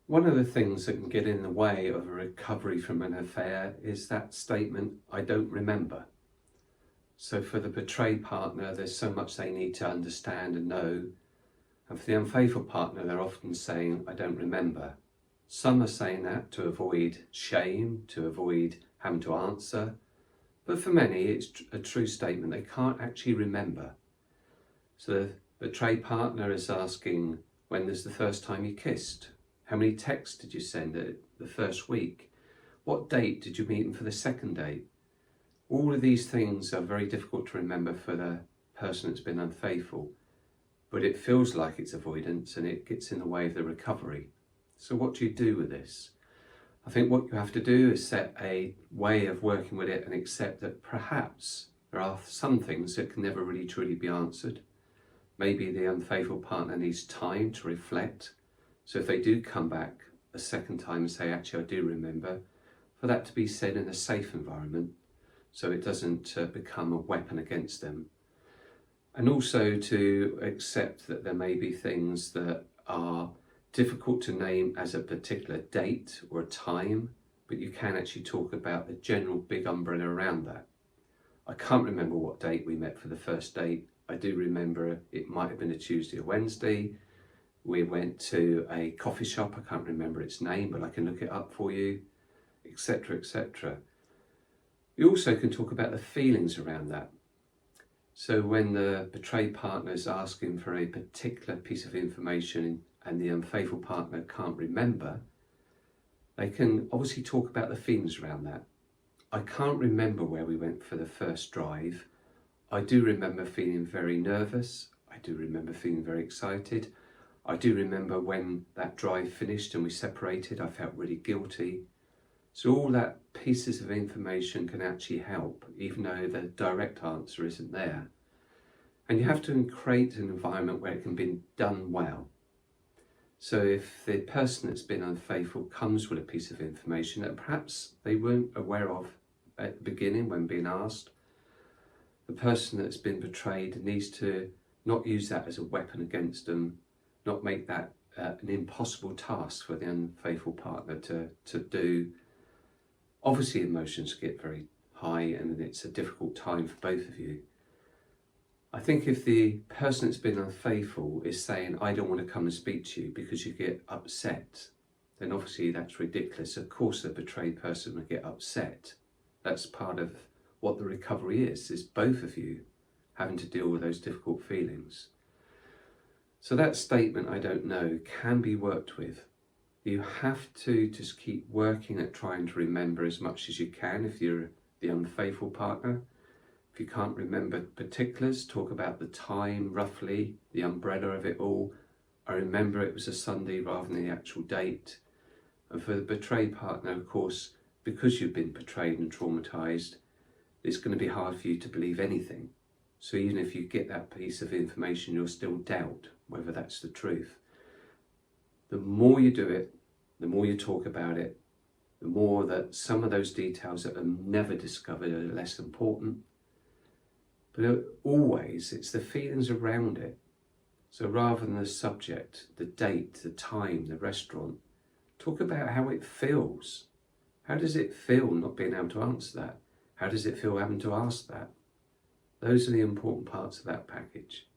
One of the things that can get in the way of a recovery from an affair is that statement, "I don't remember." So for the betrayed partner, there's so much they need to understand and know. And for the unfaithful partner, they're often saying, "I don't remember." Some are saying that to avoid shame, to avoid having to answer. But for many, it's a true statement. They can't actually remember. So the betrayed partner is asking, when was the first time you kissed? How many texts did you send the first week? What date did you meet him for the second date? All of these things are very difficult to remember for the person that's been unfaithful, but it feels like it's avoidance and it gets in the way of the recovery. So what do you do with this? I think what you have to do is set a way of working with it and accept that perhaps there are some things that can never really truly be answered. Maybe the unfaithful partner needs time to reflect. So if they do come back a second time and say, "Actually, I do remember," for that to be said in a safe environment, so it doesn't become a weapon against them. And also to accept that there may be things that are difficult to name as a particular date or a time, but you can actually talk about the general big umbrella around that. I can't remember what date we met for the first date. I do remember it might have been a Tuesday or Wednesday. We went to a coffee shop, I can't remember its name, but I can look it up for you, etc., etc. You also can talk about the feelings around that. So when the betrayed partner is asking for a particular piece of information and the unfaithful partner can't remember, they can obviously talk about the feelings around that. I can't remember where we went for the first drive. I do remember feeling very nervous. I do remember feeling very excited. I do remember when that drive finished and we separated, I felt really guilty. So all that pieces of information can actually help, even though the direct answer isn't there. And you have to create an environment where it can be done well. So if the person that's been unfaithful comes with a piece of information that perhaps they weren't aware of at the beginning when being asked, the person that's been betrayed needs to not use that as a weapon against them, not make that an impossible task for the unfaithful partner to do. Obviously emotions get very high and it's a difficult time for both of you. I think if the person that's been unfaithful is saying, "I don't want to come and speak to you because you get upset," then obviously that's ridiculous. Of course the betrayed person will get upset. That's part of what the recovery is both of you having to deal with those difficult feelings. So that statement, "I don't know," can be worked with. You have to just keep working at trying to remember as much as you can if you're the unfaithful partner. If you can't remember particulars, talk about the time roughly, the umbrella of it all. I remember it was a Sunday rather than the actual date. And for the betrayed partner, of course, because you've been betrayed and traumatised, it's going to be hard for you to believe anything. So even if you get that piece of information, you'll still doubt whether that's the truth. The more you do it, the more you talk about it, the more that some of those details that are never discovered are less important. But always it's the feelings around it. So rather than the subject, the date, the time, the restaurant, talk about how it feels. How does it feel not being able to answer that? How does it feel having to ask that? Those are the important parts of that package.